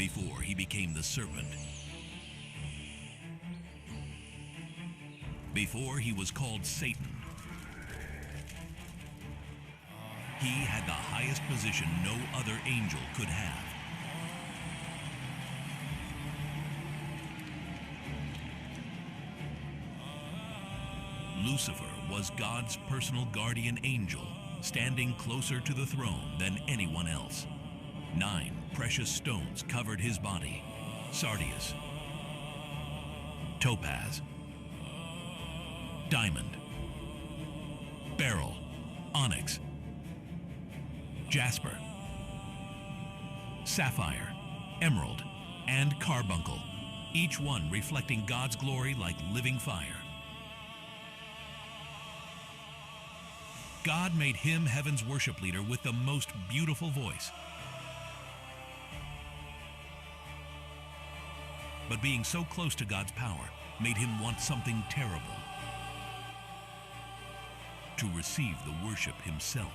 before he became the serpent. Before he was called Satan, he had the highest position no other angel could have. Lucifer was God's personal guardian angel, standing closer to the throne than anyone else. 9 precious stones covered his body: sardius, topaz, diamond, beryl, onyx, jasper, sapphire, emerald, and carbuncle, each one reflecting God's glory like living fire. God made him heaven's worship leader with the most beautiful voice. But being so close to God's power made him want something terrible: to receive the worship himself.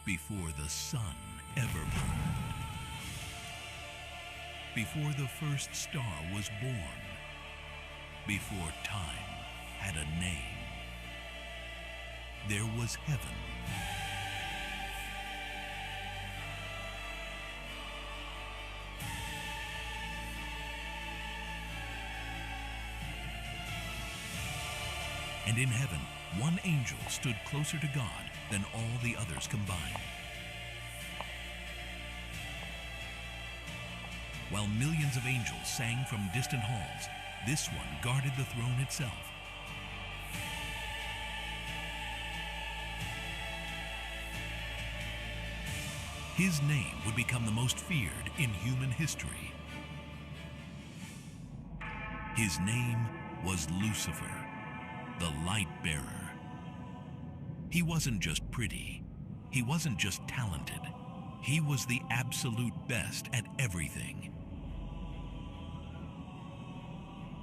Before the sun ever burned, before the first star was born, before time had a name, there was heaven. And in heaven, one angel stood closer to God than all the others combined. While millions of angels sang from distant halls, this one guarded the throne itself. His name would become the most feared in human history. His name was Lucifer, the light bearer. He wasn't just pretty. He wasn't just talented. He was the absolute best at everything.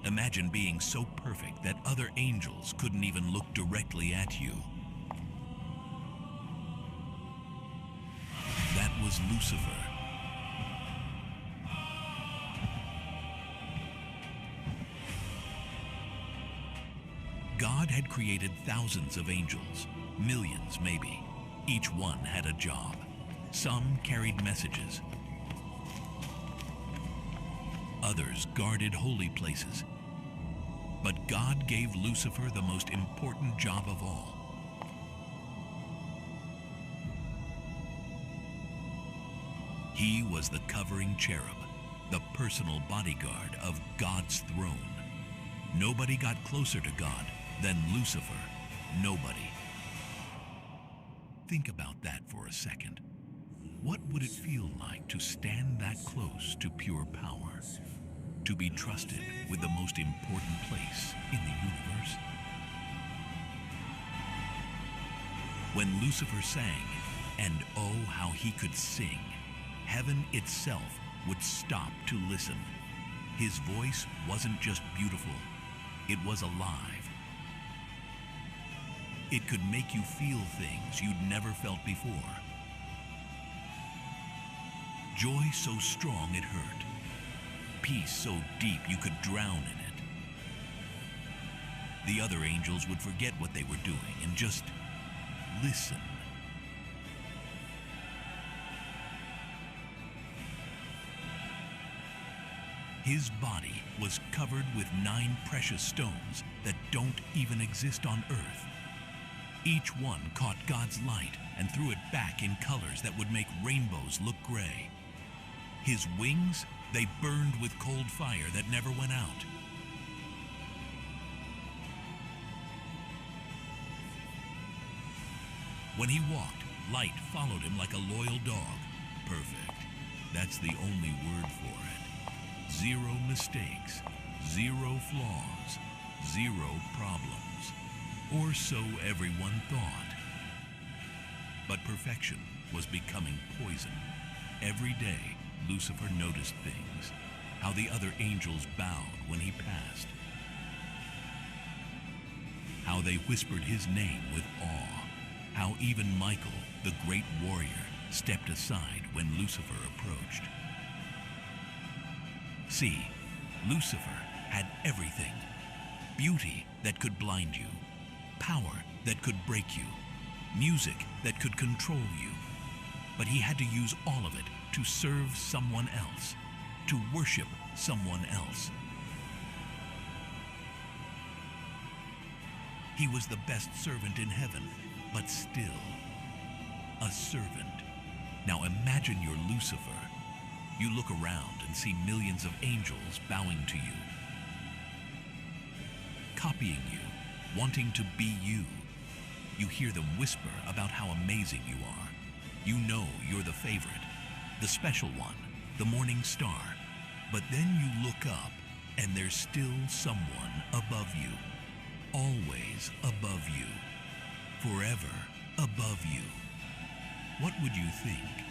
Imagine being so perfect that other angels couldn't even look directly at you. That was Lucifer. God had created thousands of angels, millions maybe. Each one had a job. Some carried messages. Others guarded holy places. But God gave Lucifer the most important job of all. He was the covering cherub, the personal bodyguard of God's throne. Nobody got closer to God than Lucifer. Nobody. Think about that for a second. What would it feel like to stand that close to pure power? To be trusted with the most important place in the universe? When Lucifer sang, and oh how he could sing, heaven itself would stop to listen. His voice wasn't just beautiful, it was alive. It could make you feel things you'd never felt before. Joy so strong it hurt. Peace so deep you could drown in it. The other angels would forget what they were doing and just listen. His body was covered with 9 precious stones that don't even exist on earth. Each one caught God's light and threw it back in colors that would make rainbows look gray. His wings, they burned with cold fire that never went out. When he walked, light followed him like a loyal dog. Perfect. That's the only word for it. 0 mistakes, 0 flaws, 0 problems. Or so everyone thought. But perfection was becoming poison. Every day, Lucifer noticed things, how the other angels bowed when he passed, how they whispered his name with awe, how even Michael, the great warrior, stepped aside when Lucifer approached. See, Lucifer had everything. Beauty that could blind you, power that could break you, music that could control you. But he had to use all of it to serve someone else, to worship someone else. He was the best servant in heaven, but still a servant. Now imagine you're Lucifer. You look around and see millions of angels bowing to you, copying you, wanting to be you. You hear them whisper about how amazing you are. You know you're the favorite, the special one, the morning star. But then you look up and there's still someone above you, always above you, forever above you. What would you think?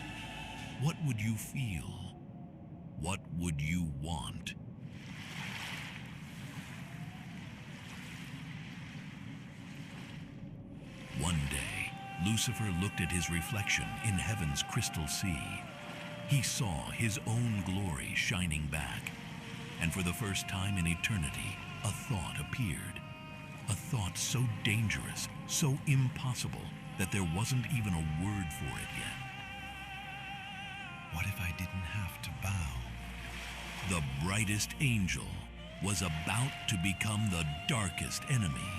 What would you feel? What would you want? One day, Lucifer looked at his reflection in heaven's crystal sea. He saw his own glory shining back, and for the first time in eternity, a thought appeared. A thought so dangerous, so impossible, that there wasn't even a word for it yet. What if I didn't have to bow? The brightest angel was about to become the darkest enemy.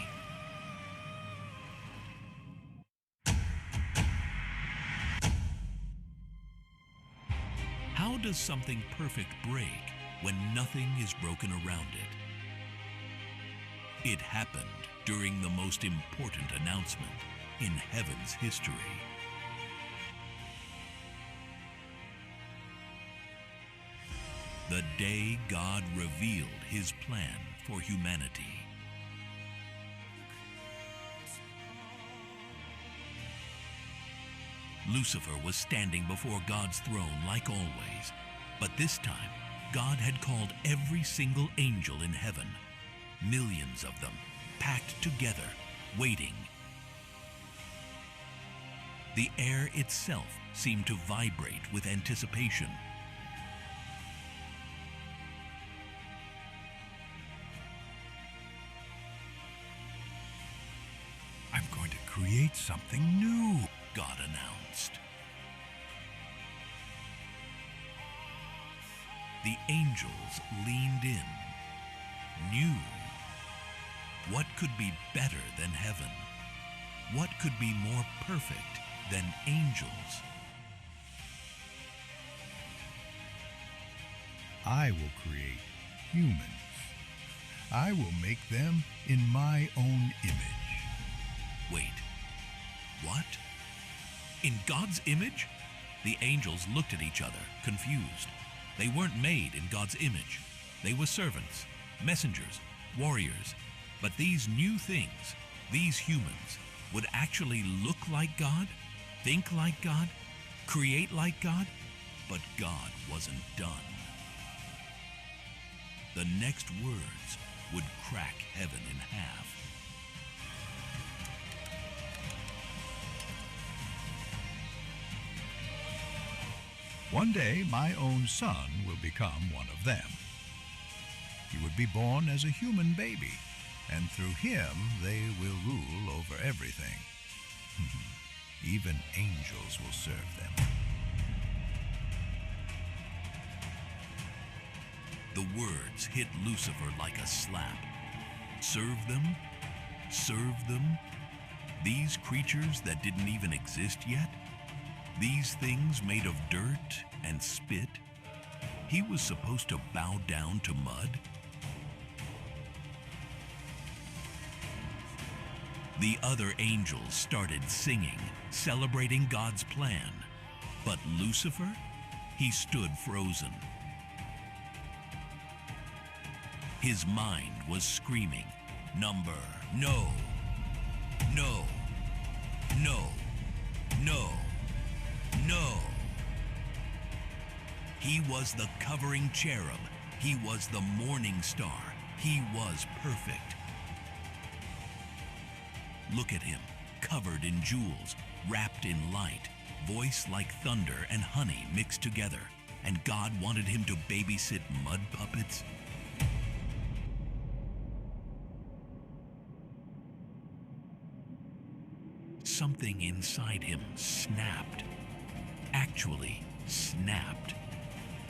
How does something perfect break when nothing is broken around it? It happened during the most important announcement in heaven's history. The day God revealed his plan for humanity. Lucifer was standing before God's throne like always, but this time, God had called every single angel in heaven, millions of them, packed together, waiting. The air itself seemed to vibrate with anticipation. I'm going to create something new, God announced. The angels leaned in, knew. What could be better than heaven? What could be more perfect than angels? I will create humans. I will make them in my own image. Wait, what? In God's image? The angels looked at each other, confused. They weren't made in God's image. They were servants, messengers, warriors. But these new things, these humans, would actually look like God, think like God, create like God. But God wasn't done. The next words would crack heaven in half. One day, my own son will become one of them. He would be born as a human baby, and through him they will rule over everything. Even angels will serve them. The words hit Lucifer like a slap. Serve them? Serve them? These creatures that didn't even exist yet? These things made of dirt and spit? He was supposed to bow down to mud? The other angels started singing, celebrating God's plan. But Lucifer, he stood frozen. His mind was screaming, number, no, no, no, No. No. He was the covering cherub. He was the morning star. He was perfect. Look at him, covered in jewels, wrapped in light, voice like thunder and honey mixed together. And God wanted him to babysit mud puppets? Something inside him snapped. Actually snapped.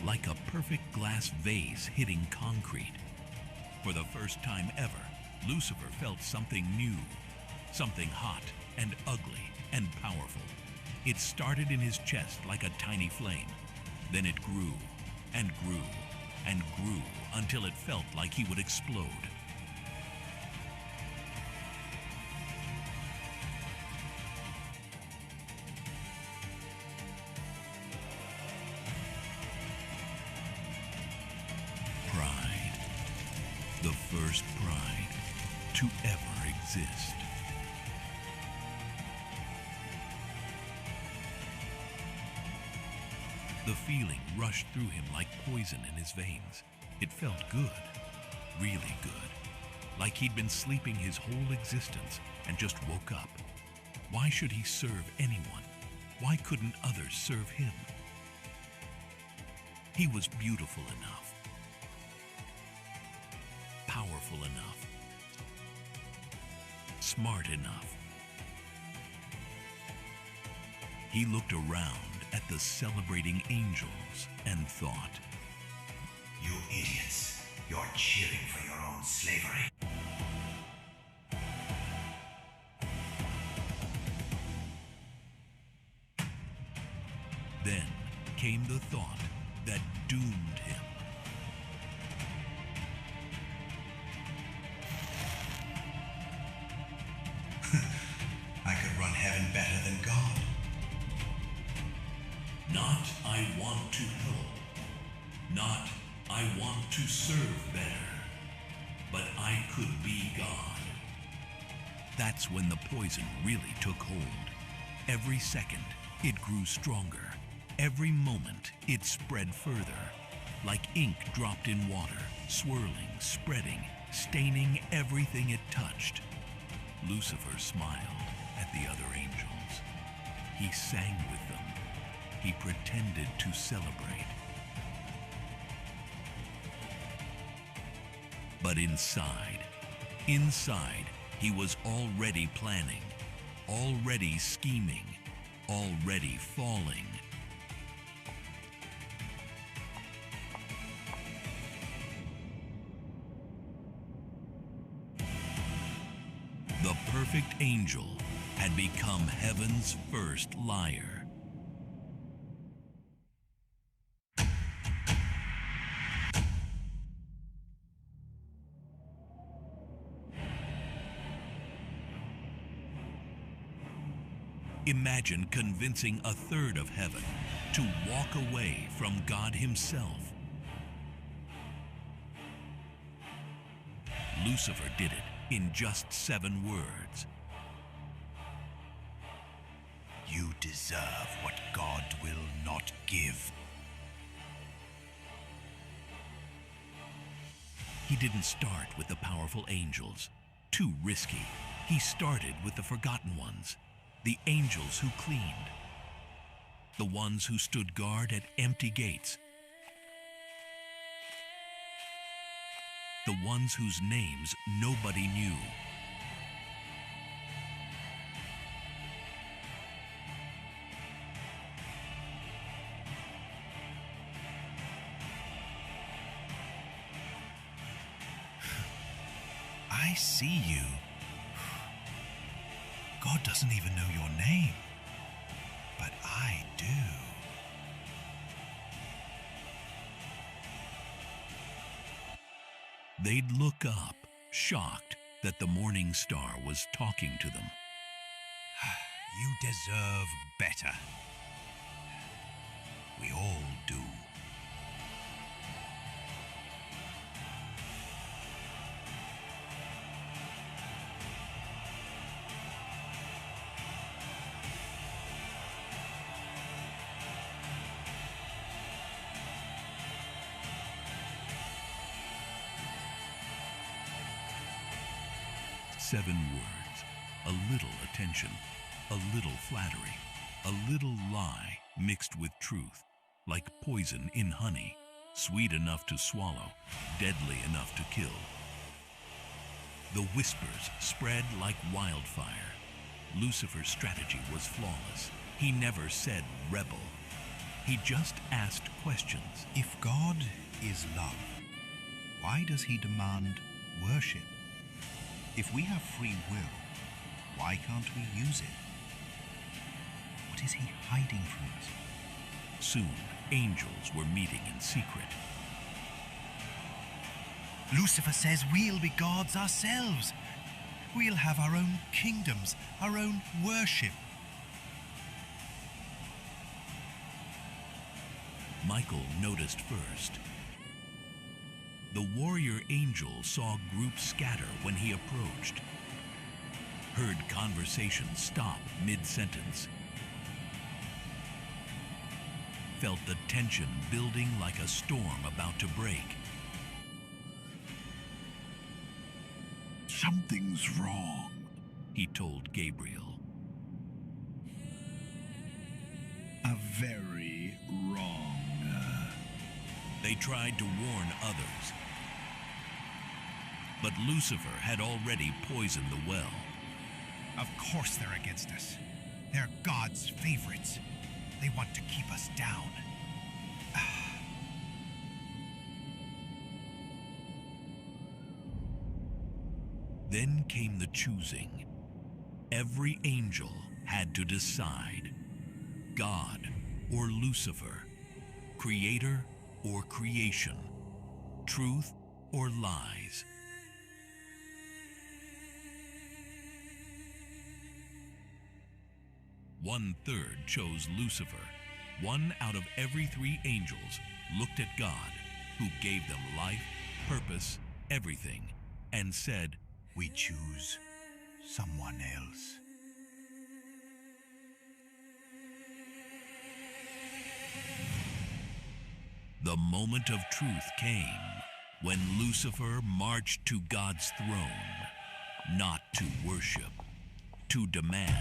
Like a perfect glass vase hitting concrete. For the first time ever, Lucifer felt something new. Something hot and ugly and powerful. It started in his chest like a tiny flame. Then it grew and grew and grew until it felt like he would explode. Pride. The first pride to ever exist. The feeling rushed through him like poison in his veins. It felt good, really good, like he'd been sleeping his whole existence and just woke up. Why should he serve anyone? Why couldn't others serve him? He was beautiful enough, powerful enough, smart enough. He looked around at the celebrating angels and thought, "You idiots, you're cheering for your own slavery." Then came the thought that doomed him. I could run heaven better than God. Not I want to help. Not I want to serve better. But I could be God. That's when the poison really took hold. Every second, it grew stronger. Every moment, it spread further. Like ink dropped in water, swirling, spreading, staining everything it touched. Lucifer smiled at the other angels. He sang with them. He pretended to celebrate. But inside, he was already planning, already scheming, already falling. The perfect angel had become heaven's first liar. Imagine convincing a third of heaven to walk away from God himself. Lucifer did it in just 7 words. You deserve what God will not give. He didn't start with the powerful angels. Too risky. He started with the forgotten ones. The angels who cleaned. The ones who stood guard at empty gates. The ones whose names nobody knew. I see you. God doesn't even know your name, but I do. They'd look up, shocked that the morning star was talking to them. You deserve better. We all do. 7 words, a little attention, a little flattery, a little lie mixed with truth, like poison in honey, sweet enough to swallow, deadly enough to kill. The whispers spread like wildfire. Lucifer's strategy was flawless. He never said rebel. He just asked questions. If God is love, why does he demand worship? If we have free will, why can't we use it? What is he hiding from us? Soon, angels were meeting in secret. Lucifer says we'll be gods ourselves. We'll have our own kingdoms, our own worship. Michael noticed first. The warrior angel saw groups scatter when he approached, heard conversation stop mid-sentence, felt the tension building like a storm about to break. Something's wrong, he told Gabriel. a very wrong. They tried to warn others, but Lucifer had already poisoned the well. Of course they're against us. They're God's favorites. They want to keep us down. Then came the choosing. Every angel had to decide. God or Lucifer, creator or creation, truth or lies. One-third chose Lucifer. 1 out of every 3 angels looked at God, who gave them life, purpose, everything, and said, We choose someone else. The moment of truth came when Lucifer marched to God's throne, not to worship, to demand.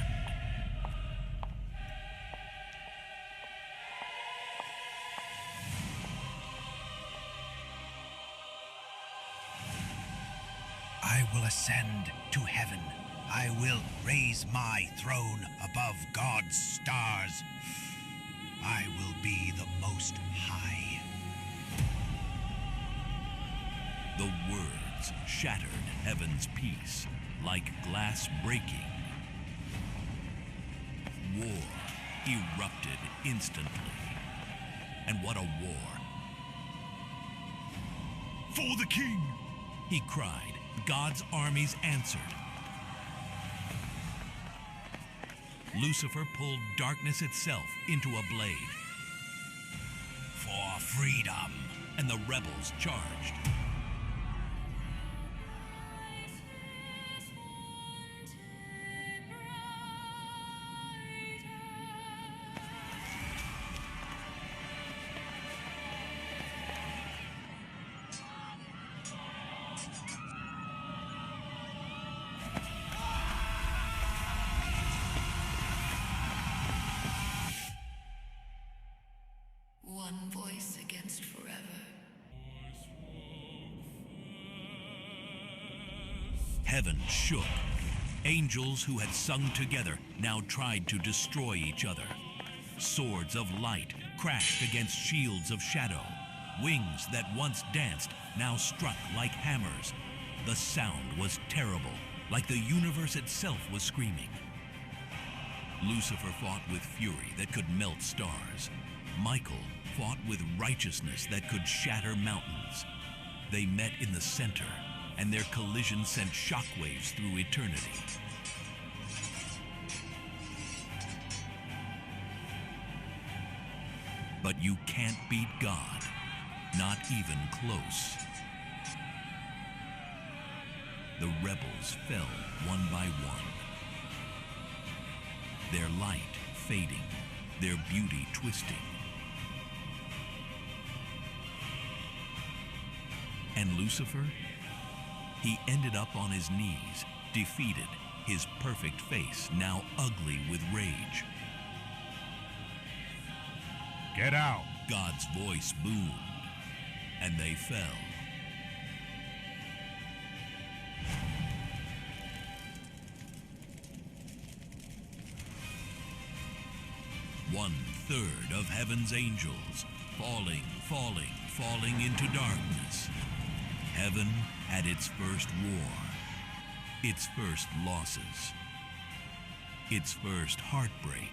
I will ascend to heaven. I will raise my throne above God's stars. I will be the Most High. The words shattered heaven's peace like glass breaking. War erupted instantly. And what a war! For the king! He cried. God's armies answered. Lucifer pulled darkness itself into a blade. For freedom! And the rebels charged. One voice against forever. Heaven shook. Angels who had sung together now tried to destroy each other. Swords of light crashed against shields of shadow. Wings that once danced now struck like hammers. The sound was terrible, like the universe itself was screaming. Lucifer fought with fury that could melt stars. Michael fought with righteousness that could shatter mountains. They met in the center, and their collision sent shockwaves through eternity. But you can't beat God, not even close. The rebels fell one by one, their light fading, their beauty twisting. And Lucifer? He ended up on his knees, defeated, his perfect face now ugly with rage. Get out! God's voice boomed, and they fell. One-third of heaven's angels falling into darkness. Heaven had its first war, its first losses, its first heartbreak,